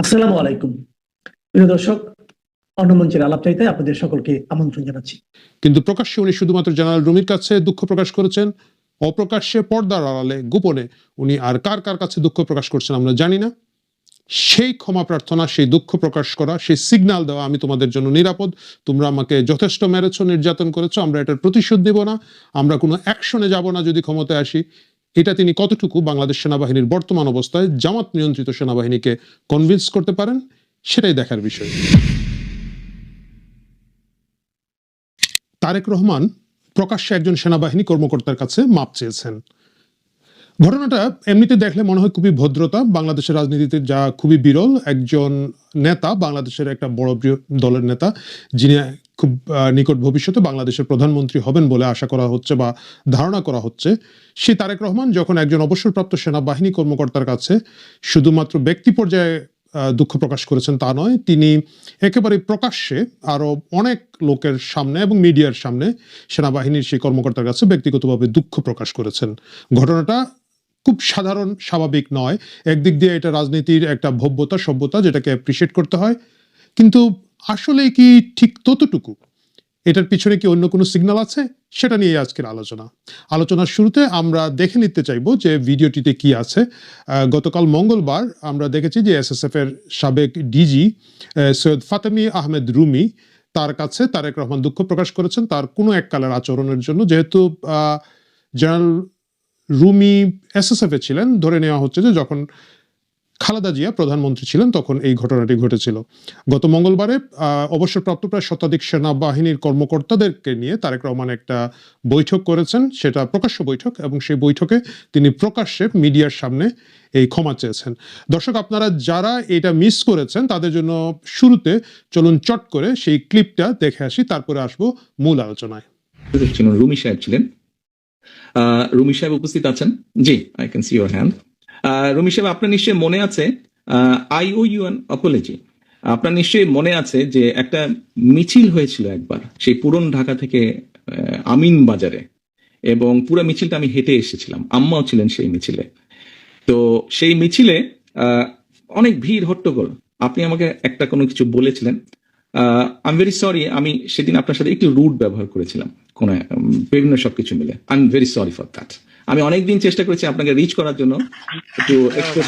আসসালামু আলাইকুম প্রিয় দর্শক, অন্যমঞ্চের আলাপচারিতায় আপনাদের সকলকে আমন্ত্রণ জানাচ্ছি। কিন্তু প্রকাশ্যে উনি শুধুমাত্র জেনারেল রুমির কাছে দুঃখ প্রকাশ করেছেন, অপ্রকাশ্যে পর্দার আড়ালে গোপনে উনি আর কার কার কাছে দুঃখ প্রকাশ করছেন আমরা জানি না। সেই ক্ষমা প্রার্থনা, সেই দুঃখ প্রকাশ করা, সেই সিগন্যাল দেওয়া আমি তোমাদের জন্য নিরাপদ, তোমরা আমাকে যথেষ্ট মেরেছো, নির্যাতন করেছো, আমরা এটার প্রতিশোধ দেব না, আমরা কোনো অ্যাকশনে যাব না যদি ক্ষমতায় আসি। এটা তিনি কতটুকু বাংলাদেশ সেনাবাহিনীর বর্তমান অবস্থায় জামাত নিয়ন্ত্রিত সেনাবাহিনীকে কনভিন্স করতে পারেন সেটাই দেখার বিষয়। তারেক রহমান প্রকাশ্যে একজন সেনাবাহিনী কর্মকর্তার কাছে মাপ চেয়েছেন। ঘটনাটা এমনিতে দেখলে মনে হয় খুবই ভদ্রতা, বাংলাদেশের রাজনীতিতে যা খুবই বিরল। একজন নেতা, বাংলাদেশের একটা বড় দলের নেতা, যিনি খুব নিকট ভবিষ্যতে বাংলাদেশের প্রধানমন্ত্রী হবেন বলে আশা করা হচ্ছে বা ধারণা করা হচ্ছে, সেই তারেক রহমান যখন একজন অবসরপ্রাপ্ত সেনাবাহিনী কর্মকর্তার কাছে শুধুমাত্র ব্যক্তি পর্যায়ে দুঃখ প্রকাশ করেছেন তা নয়, তিনি একেবারে প্রকাশ্যে আরো অনেক লোকের সামনে এবং মিডিয়ার সামনে সেনাবাহিনীর সেই কর্মকর্তার কাছে ব্যক্তিগতভাবে দুঃখ প্রকাশ করেছেন। ঘটনাটা খুব সাধারণ, স্বাভাবিক নয়। একদিক দিয়ে এটা রাজনীতির একটা ভব্যতা, সভ্যতা, যেটাকে অ্যাপ্রিসিয়েট করতে হয়, কিন্তু আসলে কি ঠিক ততটুকু? এটার পিছনে কি অন্য কোনো সিগন্যাল আছে? সেটা নিয়ে আজকের আলোচনার শুরুতে আমরা দেখে নিতে চাইবো যে ভিডিওটিতে কি আছে। গতকাল মঙ্গলবার আমরা দেখেছি যে এসএসএফ এর সাবেক ডিজি সৈয়দ ফাতেমি আহমেদ রুমি, তার কাছে তারেক রহমান দুঃখ প্রকাশ করেছেন তার কোনো এককালের আচরণের জন্য। যেহেতু জেনারেল রুমি এসএসএফ এ ছিলেন, ধরে নেওয়া হচ্ছে যে যখন খালেদা জিয়া প্রধানমন্ত্রী ছিলেন তখন এই ঘটনাটি ঘটেছিল। গত মঙ্গলবারে অবসরপ্রাপ্ত প্রায় শতাধিক সেনাবাহিনীর কর্মকর্তাদেরকে নিয়ে তারেক রহমান একটা বৈঠক করেছেন, সেটা প্রকাশ্য বৈঠক, এবং সেই বৈঠকে তিনি প্রকাশ্যে মিডিয়ার সামনে এই ক্ষমা চেয়েছেন। দর্শক, আপনারা যারা এটা মিস করেছেন তাদের জন্য শুরুতে চলুন চট করে সেই ক্লিপটা দেখে আসি, তারপরে আসবো মূল আলোচনায়। রুমি সাহেব ছিলেন। রুমি সাহেব উপস্থিত আছেন? জি, I can see your hand. Rumi সাহেব, আপনার নিশ্চয়ই মনে আছে, I owe you an apology. আপনার নিশ্চয়ই মনে আছে যে একটা মিছিল হয়েছিল একবার সেই পুরন ঢাকা থেকে আমিন বাজারে, এবং পুরো মিছিলটা আমি হেঁটে এসেছিলাম, আম্মাও ছিলেন সেই মিছিলে। তো সেই মিছিলে অনেক ভিড়, হট্টগোল। আপনি আমাকে একটা কোনো কিছু বলেছিলেন। আই এম ভেরি সরি, আমি সেদিন আপনার সাথে একটু রুড ব্যবহার করেছিলাম, কোনো বিভিন্ন সবকিছু মিলে। I am very sorry for that. আমি অনেকদিন চেষ্টা করেছি আপনাকে রিচ করার জন্য, টু এক্সপ্রেস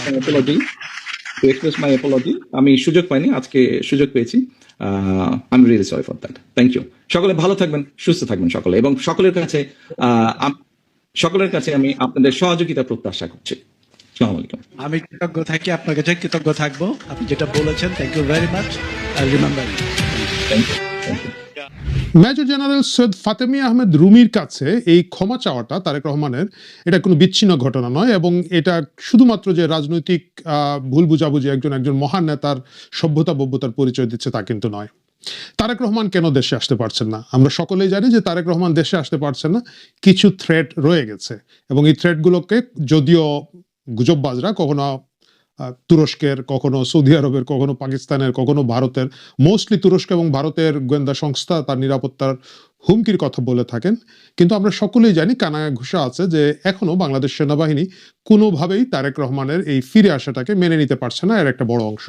মাই অ্যাপোলজি। আমি সুযোগ পাইনি, আজকে সুযোগ পেয়েছি। I am really sorry for that. Thank you. সকলে ভালো থাকবেন, সুস্থ থাকবেন সকলে, এবং সকলের কাছে আমি আপনাদের সহযোগিতা প্রত্যাশা করছি। আমি কৃতজ্ঞ থাকি, আপনার কাছে কৃতজ্ঞ থাকবো। আপনি যেটা বলেছেন, thank you very much. I remember. Thank you. Major general Syed Fatemi Ahmed রুমির কাছে এই ক্ষমা চাওয়াটা তারেক রহমানের, এটা কোনো বিচ্ছিন্ন ঘটনা নয়, এবং এটা শুধুমাত্র যে রাজনৈতিক ভুল বুঝাবুঝি একজন মহান নেতার সভ্যতার পরিচয় দিচ্ছে তা কিন্তু নয়। তারেক রহমান কেন দেশে আসতে পারছেন না? আমরা সকলেই জানি যে তারেক রহমান দেশে আসতে পারছেন না, কিছু থ্রেট রয়ে গেছে, এবং এই থ্রেটগুলোকে যদিও গুজববাজরা কখনো তুরস্কের, কখনো সৌদি আরবের, কখনো পাকিস্তানের, কখনো ভারতের, মোস্টলি তুরস্ক এবং ভারতের গোয়েন্দা সংস্থা তার নিরাপত্তার হুমকির কথা বলে থাকেন, কিন্তু আমরা সকলেই জানি কানা ঘুষা আছে যে এখনো বাংলাদেশ সেনাবাহিনী কোনোভাবেই তারেক রহমানের এই ফিরে আসাটাকে মেনে নিতে পারছে না, এর একটা বড় অংশ।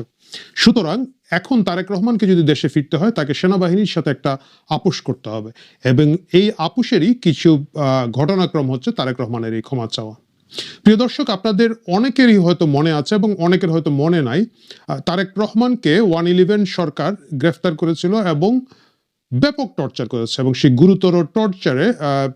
সুতরাং এখন তারেক রহমানকে যদি দেশে ফিরতে হয় তাকে সেনাবাহিনীর সাথে একটা আপোষ করতে হবে, এবং এই আপোষেরই কিছু ঘটনাক্রম হচ্ছে তারেক রহমানের এই ক্ষমা চাওয়া। প্রিয় দর্শক, আপনাদের অনেকেরই হয়তো মনে আছে এবং অনেকের হয়তো মনে নাই, তারেক রহমানকে 111 সরকার গ্রেফতার করেছিল এবং ব্যাপক টর্চার করেছে, এবং সেই গুরুতর টর্চারে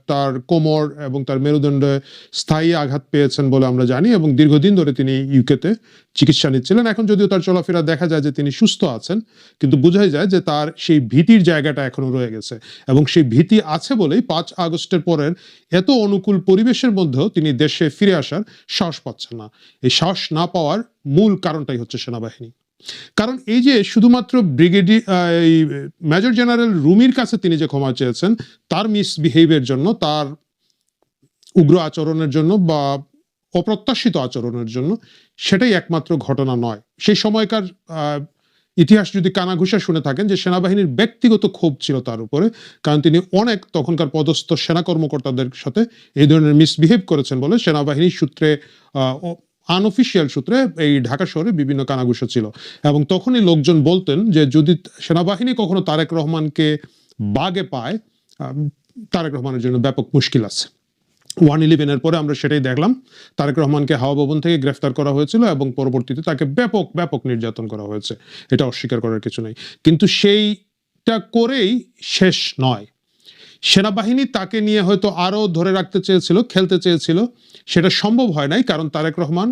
তার কোমর এবং তার মেরুদণ্ডে স্থায়ী আঘাত পেয়েছেন বলে আমরা জানি, এবং দীর্ঘদিন ধরে তিনি ইউকেতে চিকিৎসা নিচ্ছিলেন। এখন যদিও তার চলাফেরা দেখা যায় যে তিনি সুস্থ আছেন, কিন্তু বোঝাই যায় যে তার সেই ভীতির জায়গাটা এখনো রয়ে গেছে, এবং সেই ভীতি আছে বলেই 5 আগস্টের পরের এত অনুকূল পরিবেশের মধ্যেও তিনি দেশে ফিরে আসার সাহস পাচ্ছেন না। এই সাহস না পাওয়ার মূল কারণটাই হচ্ছে সেনাবাহিনী। কারণ এই যে শুধুমাত্র মেজর জেনারেল রুমির কাছে তিনি যে ক্ষমা চেয়েছেন তার মিসবিহেভিয়ার জন্য, তার উগ্র আচরণের জন্য বা অপ্রত্যাশিত আচরণের জন্য, সেটাই একমাত্র ঘটনা নয়। সেই সময়কার ইতিহাস যদি কানাঘুষা শুনে থাকেন যে সেনাবাহিনীর ব্যক্তিগত ক্ষোভ ছিল তার উপরে, কারণ তিনি অনেক তখনকার পদস্থ সেনা কর্মকর্তাদের সাথে এই ধরনের মিসবিহেভ করেছেন বলে সেনাবাহিনীর সূত্রে আনঅফিসিয়াল সূত্রে এই ঢাকা শহরে বিভিন্ন কানাঘুষা ছিল, এবং তখনই লোকজন বলতেন যে যদি সেনাবাহিনী কখনো তারেক রহমানকে বাগে পায়, তারেক রহমানের জন্য ব্যাপক মুশকিল আছে। 1/11 পরে আমরা সেটাই দেখলাম, তারেক রহমানকে হাওয়া ভবন থেকে গ্রেফতার করা হয়েছিল এবং পরবর্তীতে তাকে ব্যাপক নির্যাতন করা হয়েছে, এটা অস্বীকার করার কিছু নেই। কিন্তু সেইটা করেই শেষ নয়, সেনাবাহিনী তাকে নিয়ে হয়তো আরো ধরে রাখতে চেয়েছিল, খেলতে চেয়েছিল, সেটা সম্ভব হয় নাই, কারণ তারেক রহমান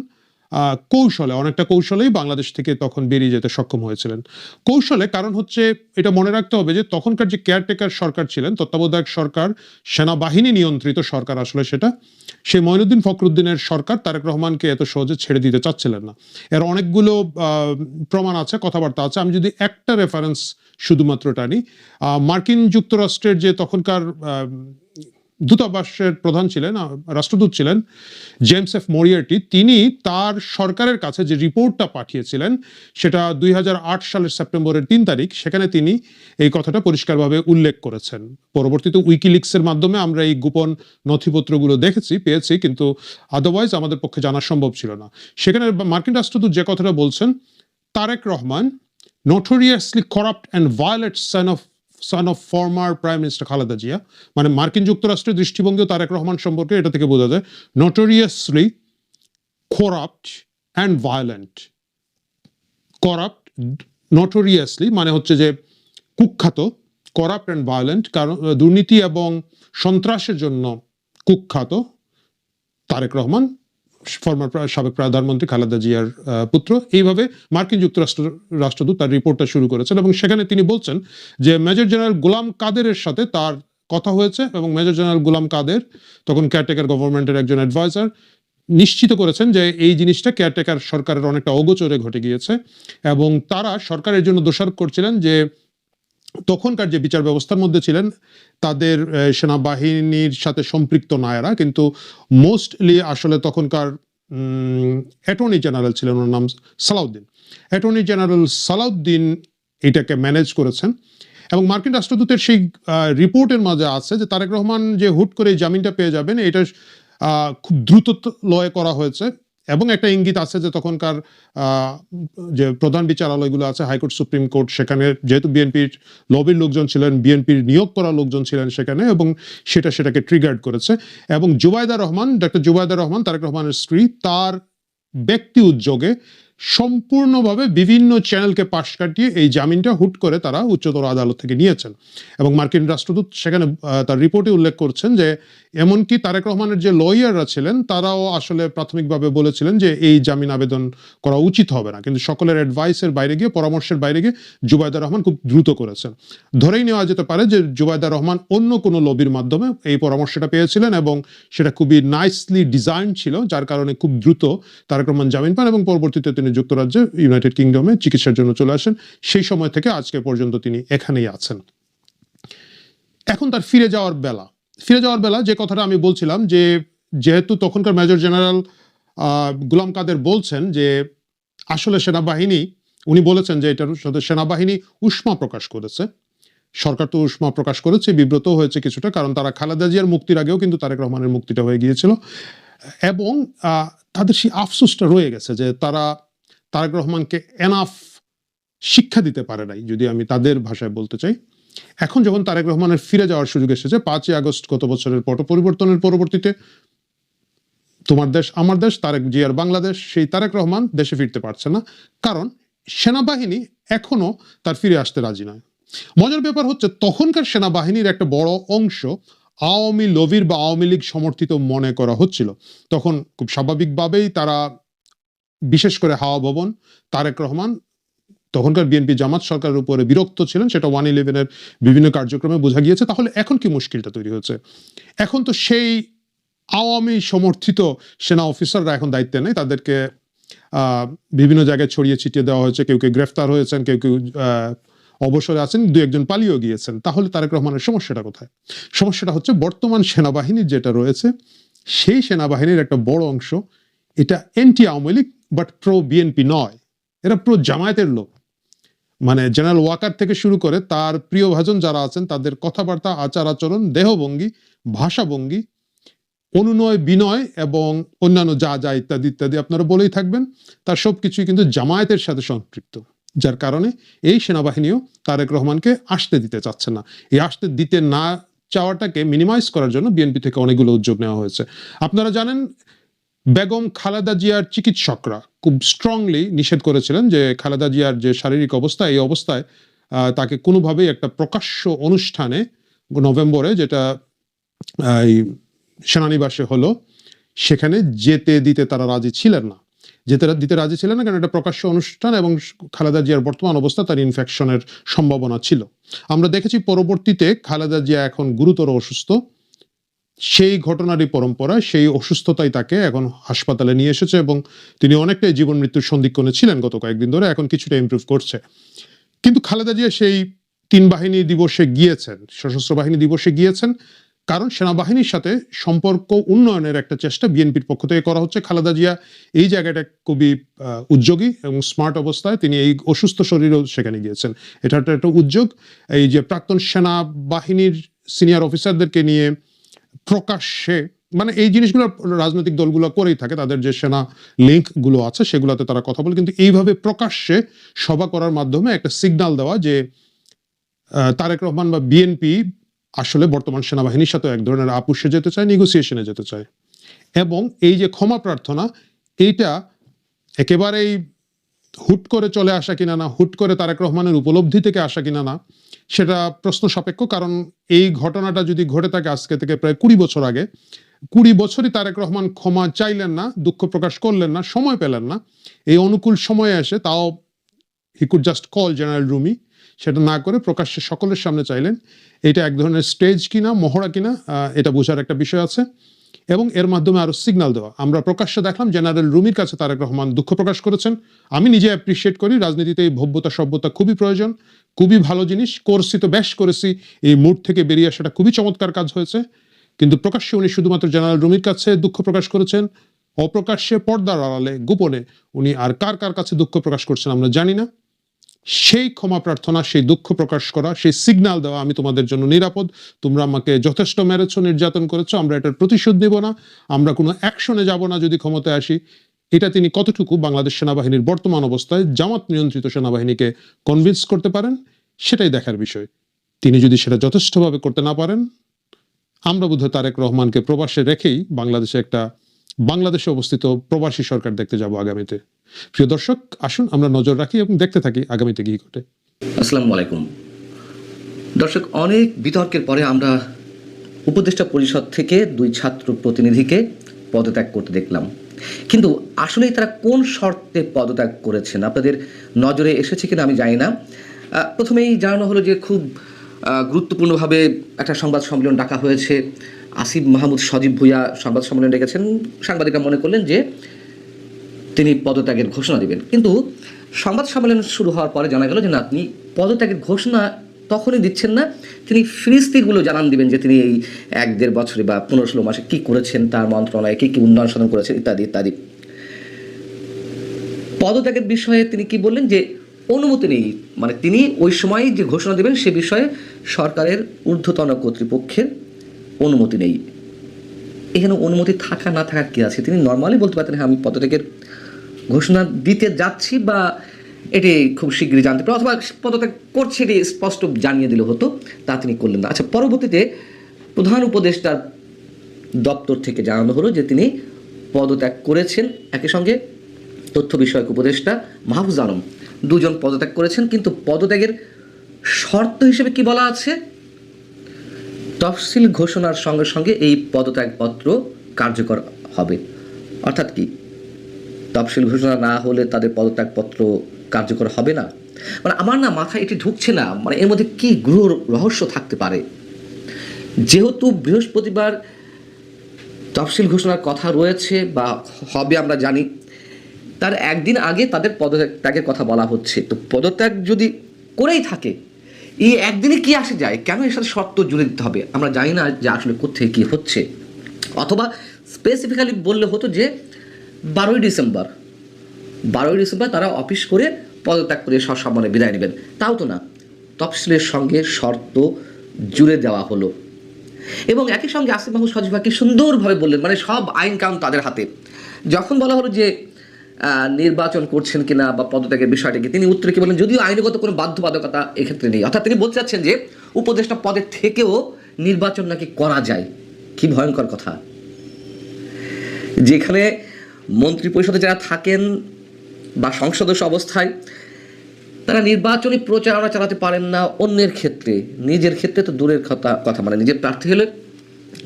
অনেকটা কৌশলেই বাংলাদেশ থেকে তখন বেরিয়ে যেতে সক্ষম হয়েছিলেন। কৌশলে কারণ হচ্ছে, এটা মনে রাখতে হবে যে তখনকার যে কেয়ারটেকার সরকার ছিলেন, তত্ত্বাবধায়ক সরকার, সেনাবাহিনী নিয়ন্ত্রিত সরকার আসলে সেটা, সেই মঈনুদ্দিন ফখরুদ্দিনের সরকার তারেক রহমানকে এত সহজে ছেড়ে দিতে চাচ্ছিলেন না। এর অনেকগুলো প্রমাণ আছে, কথাবার্তা আছে। আমি যদি একটা রেফারেন্স শুধুমাত্র টানি, মার্কিন যুক্তরাষ্ট্রের যে তখনকার দূতাবাসের প্রধান ছিলেন, রাষ্ট্রদূত ছিলেন জেমস এফ মরিয়ার্টি, তিনি তার সরকারের কাছে যে রিপোর্টটা পাঠিয়েছিলেন, সেটা 2008 সালের সেপ্টেম্বরের 3 তারিখ, সেখানে তিনি এই কথাটা পরিষ্কারভাবে উল্লেখ করেছেন। পরবর্তীতে উইকিলিক্সের মাধ্যমে আমরা এই গোপন নথিপত্রগুলো পেয়েছি, কিন্তু আদারওয়াইজ আমাদের পক্ষে জানা সম্ভব ছিল না। সেখানে মার্কিন রাষ্ট্রদূত যে কথাটা বলছেন, Tarique Rahman notoriously corrupt and violent son of former Prime Minister Khaleda Zia, মানে মার্কিন যুক্তরাষ্ট্রের দৃষ্টিভঙ্গি তারেক রহমান সম্পর্কে এটা থেকে বোঝা যায়, notoriously corrupt and violent। corrupt, notoriously মানে হচ্ছে যে কুখ্যাত, corrupt and violent, কারণ দুর্নীতি এবং সন্ত্রাসের জন্য কুখ্যাত তারেক রহমান, সাবেক প্রধানমন্ত্রী খালেদা জিয়ার পুত্র। এইভাবে মার্কিন রাষ্ট্রদূত তার রিপোর্টটা শুরু করেছেন, এবং সেখানে তিনি বলছেন যে মেজর জেনারেল গোলাম কাদেরের সাথে তার কথা হয়েছে, এবং মেজর জেনারেল গোলাম কাদের তখন কেয়ারটেকার গভর্নমেন্টের একজন অ্যাডভাইজার, নিশ্চিত করেছেন যে এই জিনিসটা কেয়ারটেকার সরকারের অনেকটা অগোচরে ঘটে গিয়েছে, এবং তারা সরকারের জন্য দোষারোপ করছিলেন যে তখনকার যে বিচার ব্যবস্থার মধ্যে ছিলেন তাদের সেনাবাহিনীর সাথে সম্পৃক্ত নায়রা, কিন্তু মোস্টলি আসলে তখনকার অ্যাটর্নি জেনারেল ছিলেন, ওনার নাম সালাউদ্দিন। অ্যাটর্নি জেনারেল সালাউদ্দিন এটাকে ম্যানেজ করেছেন, এবং মার্কিন রাষ্ট্রদূতের সেই রিপোর্টের মাঝে আছে যে তারেক রহমান যে হুট করে জামিনটা পেয়ে যাবেন, এটা খুব দ্রুত লয়ে করা হয়েছে, এবং একটা ইঙ্গিত আছে যে তখনকার যে প্রধান বিচারালয়গুলো আছে, হাইকোর্ট, সুপ্রিম কোর্ট, সেখানে যেহেতু বিএনপির লবির লোকজন ছিলেন, বিএনপির নিয়োগ করা লোকজন ছিলেন সেখানে, এবং সেটাকে ট্রিগার্ড করেছে। এবং ডক্টর জুবাইদা রহমান, তারেক রহমানের স্ত্রী, তার ব্যক্তি উদ্যোগে সম্পূর্ণভাবে বিভিন্ন চ্যানেলকে পাশ কাটিয়ে এই জামিনটা হুট করে তারা উচ্চতর আদালত থেকে নিয়েছেন। এবং মার্কিন রাষ্ট্রদূত সেখানে তার রিপোর্টে উল্লেখ করছেন যে এমনকি তারেক রহমানের যে লয়াররা ছিলেন তারাও আসলে প্রাথমিকভাবে বলেছিলেন যে এই জামিন আবেদন করা উচিত হবে না, কিন্তু সকলের অ্যাডভাইসের বাইরে গিয়ে, পরামর্শের বাইরে গিয়ে জুবাইদা রহমান খুব দ্রুত করেছেন। ধরেই নেওয়া যেতে পারে যে জুবাইদা রহমান অন্য কোনো লবির মাধ্যমে এই পরামর্শটা পেয়েছিলেন, এবং সেটা খুবই নাইসলি ডিজাইন ছিল, যার কারণে খুব দ্রুত তারেক রহমান জামিন পান, এবং পরবর্তীতে তিনি যুক্তরাজ্যে, ইউনাইটেড কিংডমে চিকিৎসার জন্য চলে আসেন। সেই সময় থেকে আজকে পর্যন্ত তিনি এখানেই আছেন। এখন তার ফিরে যাওয়ার বেলা যে কথাটা আমি বলছিলাম, যে যেহেতু তখনকার মেজর জেনারেল গোলাম কাদের বলছেন যে আসলে সেনাবাহিনী, উনি বলেছেন যে এটার সাথে সেনাবাহিনী উষ্মা প্রকাশ করেছে, সরকার তো উষ্মা প্রকাশ করেছে, বিব্রত হয়েছে কিছুটা, কারণ তারা খালেদা জিয়ার মুক্তির আগেও কিন্তু তারেক রহমানের মুক্তিটা হয়ে গিয়েছিল, এবং তাদের সেই আফসোসটা রয়ে গেছে যে তারা তারেক রহমানকে এনাফ শিক্ষা দিতে পারে নাই, যদি আমি তাদের ভাষায় বলতে চাই। এখন যখন তারেক রহমানের ফিরে যাওয়ার সুযোগ এসেছে 5ই আগস্ট গত বছরের পট পরিবর্তনের পরবর্তীতে, তোমার দেশ আমার দেশ, তারেক জিয়ার বাংলাদেশ, সেই তারেক রহমান দেশে ফিরতে পারছে না, কারণ সেনাবাহিনী এখনো তার ফিরে আসতে রাজি নয়। মজার ব্যাপার হচ্ছে তখনকার সেনাবাহিনীর একটা বড় অংশ আওয়ামী লবির বা আওয়ামী লীগ সমর্থিত মনে করা হচ্ছিল। তখন খুব স্বাভাবিকভাবেই তারা, বিশেষ করে হাওয়া ভবন, তারেক রহমান, তখনকার বিএনপি জামাত সরকারের উপরে বিরক্ত ছিলেন, সেটা 1/11 বিভিন্ন কার্যক্রমে বোঝা গিয়েছে। তাহলে এখন কি মুশকিলটা তৈরি হচ্ছে? এখন তো সেই আওয়ামী সমর্থিত সেনা অফিসাররা এখন দায়িত্বে নেই, তাদেরকে বিভিন্ন জায়গায় ছড়িয়ে ছিটিয়ে দেওয়া হয়েছে, কেউ গ্রেফতার হয়েছেন, কেউ অবসরে আছেন, 2-1 পালিয়েও গিয়েছেন। তাহলে তারেক রহমানের সমস্যাটা কোথায়? সমস্যাটা হচ্ছে বর্তমান সেনাবাহিনীর যেটা রয়েছে, সেই সেনাবাহিনীর একটা বড় অংশ এটা anti Awami League, but pro BNP নয়, এরা প্রো জামায়াতের লোক। মানে জেনারেল ওয়াকার থেকে শুরু করে তার প্রিয় ভাজন যারা আছেন, তাদের কথাবার্তা, আচার আচরণ, দেহভঙ্গি, ভাষাভঙ্গি, অনুনয় বিনয় এবং অন্যান্য যা যা ইত্যাদি ইত্যাদি আপনারা বলেই থাকবেন, তার সবকিছুই কিন্তু জামায়াতের সাথে সম্পৃক্ত, যার কারণে এই সেনাবাহিনীও তারেক রহমানকে আসতে দিতে চাচ্ছে না। এই আসতে দিতে না চাওয়াটাকে মিনিমাইজ করার জন্য বিএনপি থেকে অনেকগুলো উদ্যোগ নেওয়া হয়েছে। আপনারা জানেন বেগম খালেদা জিয়ার চিকিৎসকরা খুব স্ট্রংলি নিষেধ করেছিলেন যে খালেদা জিয়ার যে শারীরিক অবস্থা, এই অবস্থায় তাকে কোনোভাবেই একটা প্রকাশ্য অনুষ্ঠানে নভেম্বরে, যেটা এই সেনানিবাসে হলো, সেখানে যেতে দিতে তারা রাজি ছিলেন না, দিতে রাজি ছিলেন না, কারণ এটা প্রকাশ্য অনুষ্ঠান এবং খালেদা জিয়ার বর্তমান অবস্থা, তার ইনফেকশনের সম্ভাবনা ছিল। আমরা দেখেছি পরবর্তীতে খালেদা জিয়া এখন গুরুতর অসুস্থ, সেই ঘটনারই পরম্পরা, সেই অসুস্থতাই তাকে এখন হাসপাতালে নিয়ে এসেছে এবং তিনি অনেকটাই জীবন মৃত্যুর সন্ধিক্ষণে ছিলেন গত কয়েকদিন ধরে, এখন কিছুটা ইমপ্রুভ করছে। কিন্তু খালেদা জিয়া সেই 3 বাহিনী দিবসে গিয়েছেন, সশস্ত্র বাহিনী দিবসে গিয়েছেন, কারণ সেনাবাহিনীর সাথে সম্পর্ক উন্নয়নের একটা চেষ্টা বিএনপির পক্ষ থেকে করা হচ্ছে। খালেদা জিয়া এই জায়গাটা খুবই উদ্যোগী এবং স্মার্ট অবস্থায় তিনি এই অসুস্থ শরীরেও সেখানে গিয়েছেন। এটা একটা উদ্যোগ। এই যে প্রাক্তন সেনাবাহিনীর সিনিয়র অফিসারদেরকে নিয়ে প্রকাশ্যে, মানে এই জিনিসগুলো রাজনৈতিক দলগুলো করেই থাকে, তাদের যে সেনা লিঙ্ক গুলো আছে সেগুলোতে তারা কথা বলে, কিন্তু এইভাবে প্রকাশ্যে সভা করার মাধ্যমে একটা সিগন্যাল দেওয়া যে তারেক রহমান বা বিএনপি আসলে বর্তমান সেনাবাহিনীর সাথে এক ধরনের আপুষে যেতে চায়, নেগোসিয়েশনে যেতে চায়। এবং এই যে ক্ষমা প্রার্থনা, এইটা একেবারেই হুট করে চলে আসা কিনা না, হুট করে তারেক রহমানের উপলব্ধি থেকে আসা কিনা না, সেটা প্রশ্ন সাপেক্ষ। কারণ এই ঘটনাটা যদি ঘটে থাকে আজকে থেকে প্রায় 20 বছর আগে, 20 বছরই তারেক রহমান ক্ষমা চাইলেন না, দুঃখ প্রকাশ করলেন না, সময় পেলেন না। এই অনুকূল সময়ে এসে তাও he could just call general Rumi, সেটা না করে প্রকাশ্যে সকলের সামনে চাইলেন। এটা এক ধরনের স্টেজ কিনা, মহড়া কিনা, এটা বোঝার একটা বিষয় আছে। এবং এর মাধ্যমে আরো সিগন্যাল দেওয়া। আমরা প্রকাশ্যে দেখলাম জেনারেল রুমির কাছে তারেক রহমান দুঃখ প্রকাশ করেছেন। আমি নিজে অ্যাপ্রিসিয়েট করি, রাজনীতিতে এই ভব্যতা সভ্যতা খুবই প্রয়োজন, খুবই ভালো জিনিস। করছি তো বেশ করেছি, এই মুড থেকে বেরিয়ে আসাটা খুবই চমৎকার কাজ হয়েছে। কিন্তু প্রকাশ্যে উনি শুধুমাত্র জেনারেল রুমির কাছে দুঃখ প্রকাশ করেছেন, অপ্রকাশ্যে পর্দার আড়ালে গোপনে উনি আর কার কার কাছে দুঃখ প্রকাশ করছেন আমরা জানি না। সেই ক্ষমা প্রার্থনা, সেই দুঃখ প্রকাশ করা, সেই সিগন্যাল দেওয়া, আমি তোমাদের জন্য নিরাপদ, তোমরা আমাকে যথেষ্ট মেরেছো, নির্যাতন করেছো, আমরা এটার প্রতিশোধ নেব না, আমরা কোনো অ্যাকশনে যাব না যদি ক্ষমতায় আসি। এটা তিনি কতটুকু বাংলাদেশ সেনাবাহিনীর বর্তমান অবস্থায় জামাত নিয়ন্ত্রিত সেনাবাহিনীকে কনভিন্স করতে পারেন, সেটাই দেখার বিষয়। তিনি যদি সেটা যথেষ্টভাবে করতে না পারেন, আমরা বোধহয় তারেক রহমানকে প্রবাসে রেখেই বাংলাদেশে অবস্থিত প্রবাসী সরকার দেখতে যাব আগামীতে। প্রিয় দর্শক, আসুন আমরা নজর রাখি এবং দেখতে থাকি আগামীতে কি ঘটে। আসসালামু আলাইকুম দর্শক, অনেক বিতর্কের পরে আমরা উপদেষ্টা পরিষদ থেকে 2 ছাত্র প্রতিনিধিকে পদত্যাগ করতে দেখলাম। কিন্তু আসলেই তারা কোন শর্তে পদত্যাগ করেছেন আপনাদের নজরে এসেছে কিনা আমি জানি না। প্রথমেই জানানো হলো যে খুব গুরুত্বপূর্ণভাবে একটা সংবাদ সম্মেলন ডাকা হয়েছে। আসিফ মাহমুদ সজীব ভুঁইয়া সংবাদ সম্মেলন ডেকেছেন। সাংবাদিকরা মনে করলেন যে তিনি পদত্যাগের ঘোষণা দিবেন, কিন্তু সংবাদ সম্মেলন শুরু হওয়ার পরে জানা গেল যে না, তিনি পদত্যাগের ঘোষণা তখনই দিচ্ছেন না, তিনি ফিরিস্তিগুলো জানান দিবেন যে তিনি এই 1-1.5 বছরে বা 15-16 মাসে কি করেছেন, তার মন্ত্রণালয়ে কি কি উন্নয়ন সাধন করেছেন ইত্যাদি ইত্যাদি। পদত্যাগের বিষয়ে তিনি কি বললেন যে অনুমতি নেই, মানে তিনি ওই সময় যে ঘোষণা দেবেন সে বিষয়ে সরকারের ঊর্ধ্বতন কর্তৃপক্ষের অনুমতি নেই। এখানে অনুমতি থাকা না থাকার কি আছে? তিনি নর্মালি বলতে পারতেন হ্যাঁ আমি পদত্যাগের ঘোষণা দিতে যাচ্ছি বা এটি খুব শীঘ্রই জানতে পারে, অথবা পদত্যাগ করছে এটি স্পষ্ট জানিয়ে দিলে হতো, তা তিনি করলেন না। আচ্ছা, পরবর্তীতে প্রধান উপদেষ্টার দপ্তর থেকে জানানো হলো যে তিনি পদত্যাগ করেছেন। একই সঙ্গে তথ্য বিষয়ক উপদেষ্টা মাহফুজ আলম, 2 জন পদত্যাগ করেছেন। কিন্তু পদত্যাগের শর্ত হিসেবে কি বলা আছে? তফসিল ঘোষণার সঙ্গে সঙ্গে এই পদত্যাগপত্র কার্যকর হবে। অর্থাৎ কি, তফসিল ঘোষণা না হলে তাদের পদত্যাগপত্র কার্যকর হবে না? মানে আমার না মাথায় এটি ঢুকছে না, মানে এর মধ্যে কি গৃহ রহস্য থাকতে পারে। যেহেতু বৃহস্পতিবার তফসিল ঘোষণার কথা রয়েছে বা হবে আমরা জানি, তার একদিন আগে তাদের পদত্যাগের কথা বলা হচ্ছে। তো পদত্যাগ যদি করেই থাকে, এই একদিনে কি আসে যায়? কেন এর সাথে শর্ত জুড়ে দিতে হবে? আমরা জানি না যে আসলে কোথায় কি হচ্ছে। অথবা স্পেসিফিক্যালি বললে হতো যে 12ই ডিসেম্বর তারা অফিস করে পদত্যাগ করে সসম্মানে বিদায় নেবেন। তাও তো না, তফসিলের সঙ্গে শর্ত জুড়ে দেওয়া হলো। এবং একই সঙ্গে আসিফ মাহমুদ সজীব ভুঁইয়া কি সুন্দরভাবে বললেন, মানে সব আইন কানুন তাদের হাতে। যখন বলা হলো যে নির্বাচন করছেন কিনা বা পদত্যাগের বিষয়টাকে, তিনি উত্তরে কি বলেন, যদিও আইনগত কোনো বাধ্যবাধকতা এক্ষেত্রে নেই। অর্থাৎ তিনি বলতে চাচ্ছেন যে উপদেষ্টা পদের থেকেও নির্বাচন নাকি করা যায়। কি ভয়ঙ্কর কথা! যেখানে মন্ত্রী পরিষদে যারা থাকেন বা সংসদ সদস্য অবস্থায়, তারা নির্বাচনী প্রচারণা চালাতে পারেন না অন্যের ক্ষেত্রে, নিজের ক্ষেত্রে তো দূরের কথা, মানে নিজের প্রার্থী হলে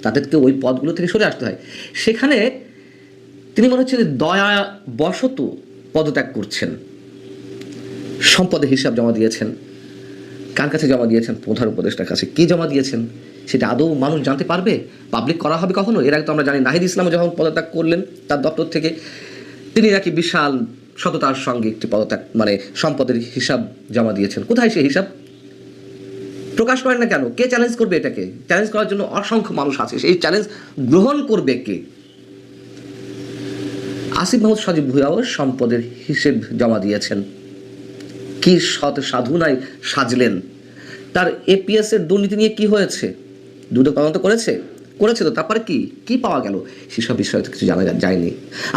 তাদেরকে ওই পদগুলো থেকে সরে আসতে হয়। সেখানে তিনি মনে হচ্ছে যে দয়া বশত পদত্যাগ করছেন। সম্পদের হিসাব জমা দিয়েছেন, কার কাছে জমা দিয়েছেন? প্রধান উপদেষ্টার কাছে। কি জমা দিয়েছেন সেটা আদৌ মানুষ জানতে পারবে? পাবলিক করা হবে কখনো? এর আগে তো আমরা জানি নাহিদ ইসলাম যখন পদত্যাগ করলেন তার দপ্তর থেকে, তিনি নাকি বিশাল সততার সঙ্গে একটি পদত্যাগ, মানে সম্পদের হিসাব জমা দিয়েছেন। কোথায় সেই হিসাব? প্রকাশ করেন না কেন? কে চ্যালেঞ্জ করবে এটাকে? চ্যালেঞ্জ করার জন্য অসংখ্য মানুষ আছে, সেই চ্যালেঞ্জ গ্রহণ করবে কে? আসিফ মাহমুদ সজীব ভুঁইয়াও সম্পদের হিসেব জমা দিয়েছেন। কি সৎ সাধুনায় সাজলেন। তার এপিএস এর দুর্নীতি নিয়ে কি হয়েছে? দুদক তদন্ত করেছে তো, তারপরে কি পাওয়া গেল? সেসব বিষয়ে তো কিছু জানা যায়নি।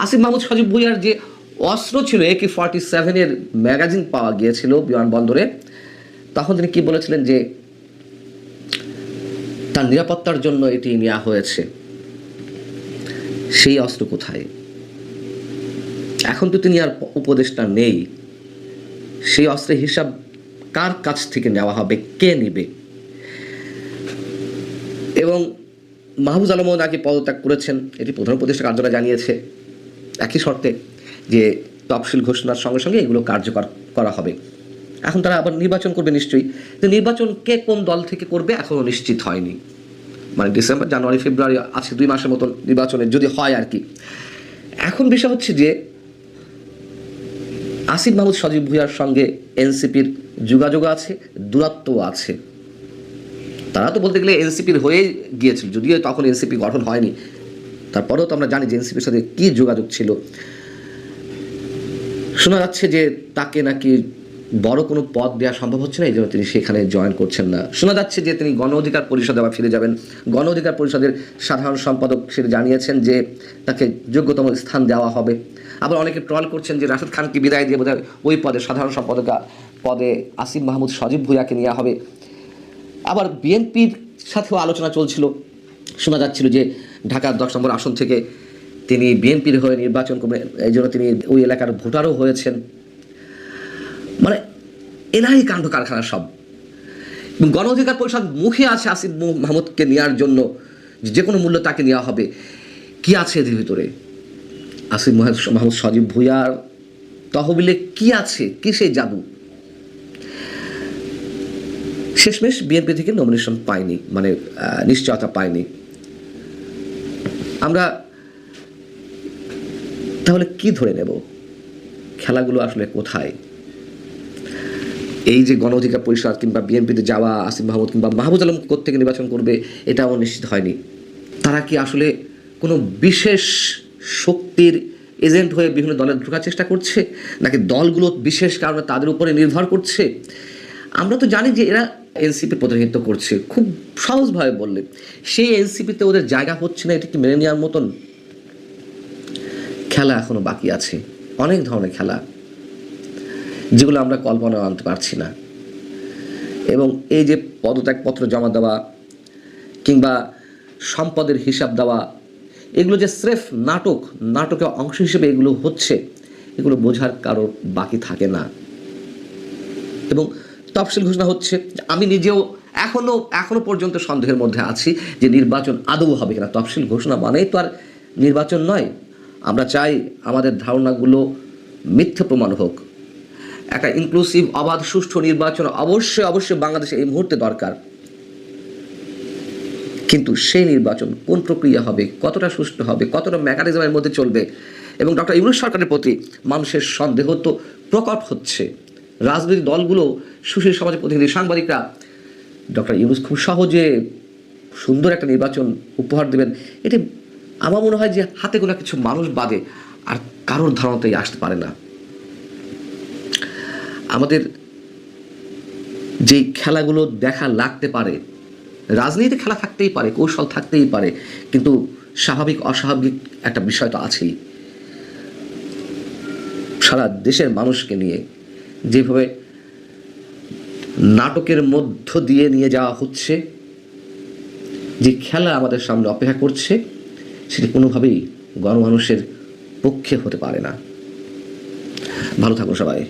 আসিফ মাহমুদ সজীব ভুঁইয়ার যে অস্ত্র ছিল AK-47 এর ম্যাগাজিন পাওয়া গিয়েছিল বিমানবন্দরে, তখন তিনি কি বলেছিলেন যে তার নিরাপত্তার জন্য এটি নেওয়া হয়েছে। সেই অস্ত্র কোথায়? এখন তো তিনি আর উপদেষ্টা নেই। সেই অস্ত্রের হিসাব কার কাছ থেকে নেওয়া হবে? কে নেবে? এবং মাহফুজ আলমও নাকি পদত্যাগ করেছেন, এটি প্রধান উপদেষ্টা কার্যালয় জানিয়েছে, একই শর্তে যে তফসিল ঘোষণার সঙ্গে সঙ্গে এগুলো কার্যকর করা হবে। এখন তারা আবার নির্বাচন করবে নিশ্চয়ই। তো নির্বাচন কে কোন দল থেকে করবে এখনও নিশ্চিত হয়নি। মানে ডিসেম্বর, জানুয়ারি, ফেব্রুয়ারি আছে 2 মাসের মতন নির্বাচনের, যদি হয় আর কি। এখন বিষয় হচ্ছে যে আসিফ মাহমুদ সজীব ভুঁইয়ার সঙ্গে এনসিপির যোগাযোগ আছে, দূরত্বও আছে। তারা তো বলতে গেলে এনসিপির হয়ে গিয়েছিল, যদিও তখন এনসিপি গঠন হয়নি। তারপরেও তো আমরা জানি যে এনসিপির সাথে কী যোগাযোগ ছিল। শোনা যাচ্ছে যে তাকে নাকি বড় কোনো পদ দেওয়া সম্ভব হচ্ছে না, এই জন্য তিনি সেখানে জয়েন করছেন না। শোনা যাচ্ছে যে তিনি গণ অধিকার পরিষদে আবার ফিরে যাবেন। গণ অধিকার পরিষদের সাধারণ সম্পাদক সেটা জানিয়েছেন যে তাকে যোগ্যতম স্থান দেওয়া হবে। আবার অনেকে ট্রল করছেন যে রাশেদ খানকে বিদায় দিয়ে বোধহয় ওই পদে, সাধারণ সম্পাদক পদে আসিফ মাহমুদ সজীব ভুঁইয়াকে নেওয়া হবে। আবার বিএনপির সাথেও আলোচনা চলছিল। শোনা যাচ্ছিল যে ঢাকার 10 নম্বর আসন থেকে তিনি বিএনপির হয়ে নির্বাচন করবেন, এই জন্য তিনি ওই এলাকার ভোটারও হয়েছেন। মানে এলাহি কাণ্ড কারখানা সব। গণ অধিকার পরিষদ মুখে আছে আসিফ মাহমুদকে নেওয়ার জন্য, যে কোনো মূল্য তাকে নেওয়া হবে। কি আছে এদের ভিতরে? আসিফ মাহমুদ সজীব ভুঁইয়ার তহবিলে কি আছে? কি সেই জাদু? শেষমেশ বিএনপি থেকে নমিনেশন পায়নি, মানে নিশ্চয়তা পায়নি। আমরা তাহলে কি ধরে নেব? খেলাগুলো আসলে কোথায়? এই যে গণ অধিকার পরিষদ কিংবা বিএনপিতে যাওয়া আসিফ মাহমুদ কিংবা মাহফুজ আলম কোত্থেকে নির্বাচন করবে এটাও নিশ্চিত হয়নি। তারা কি আসলে কোনো বিশেষ শক্তির এজেন্ট হয়ে বিভিন্ন দলে ঢোকার চেষ্টা করছে, নাকি দলগুলো বিশেষ কারণে তাদের উপরে নির্ভর করছে? আমরা তো জানি যে এরা এনসিপি প্রতিনিধিত্ব করছে, খুব সহজভাবে বললে। সেই এনসিপিতে ওদের জায়গা হচ্ছে না, এটা কি মেনে নেওয়ার মতন? খেলা এখনো বাকি আছে, অনেক ধরনের খেলা, যেগুলো আমরা কল্পনা আনতে পারছি না। এবং এই যে পদত্যাগপত্র জমা দেওয়া কিংবা সম্পদের হিসাব দেওয়া, এগুলো যে স্রেফ নাটকের অংশ হিসেবে এগুলো হচ্ছে, এগুলো বোঝার কারো বাকি থাকে না। এবং তফসিল ঘোষণা হচ্ছে, আমি নিজেও এখনো পর্যন্ত সন্দেহের মধ্যে আছি যে নির্বাচন আদৌ হবে কিনা। তফসিল ঘোষণা মানেই তো আর নির্বাচন নয়। আমরা চাই আমাদের ধারণাগুলো মিথ্যে প্রমাণ হোক। একটা ইনক্লুসিভ, অবাধ, সুষ্ঠু নির্বাচন অবশ্যই বাংলাদেশে এই মুহূর্তে দরকার। কিন্তু সেই নির্বাচন কোন প্রক্রিয়া হবে, কতটা সুষ্ঠু হবে, কতটা মেকানিজমের মধ্যে চলবে, এবং ডক্টর ইউনূস সরকারের প্রতি মানুষের সন্দেহ তো প্রকট হচ্ছে। রাজনৈতিক দলগুলো, সুশীল সমাজের প্রতিনিধি, সাংবাদিকরা ডক্টর ইউনূস খুব সহজে সুন্দর একটা নির্বাচন উপহার দেবেন, এটি আমার মনে হয় যে হাতে গোনা কিছু মানুষ বাদে আর কারোর ধারণাতেই আসতে পারে না। আমাদের যেই খেলাগুলো দেখা লাগতে পারে, রাজনীতিতে খেলা থাকতেই পারে, কৌশল থাকতেই পারে, কিন্তু স্বাভাবিক অস্বাভাবিক একটা বিষয় তো আছেই। সারা দেশের মানুষকে নিয়ে যেভাবে নাটকের মধ্য দিয়ে নিয়ে যাওয়া হচ্ছে, যে খেলা আমাদের সামনে অপেক্ষা করছে, সেটি কোনোভাবেই গণমানুষের পক্ষে হতে পারে না। ভালো থাকুন সবাই।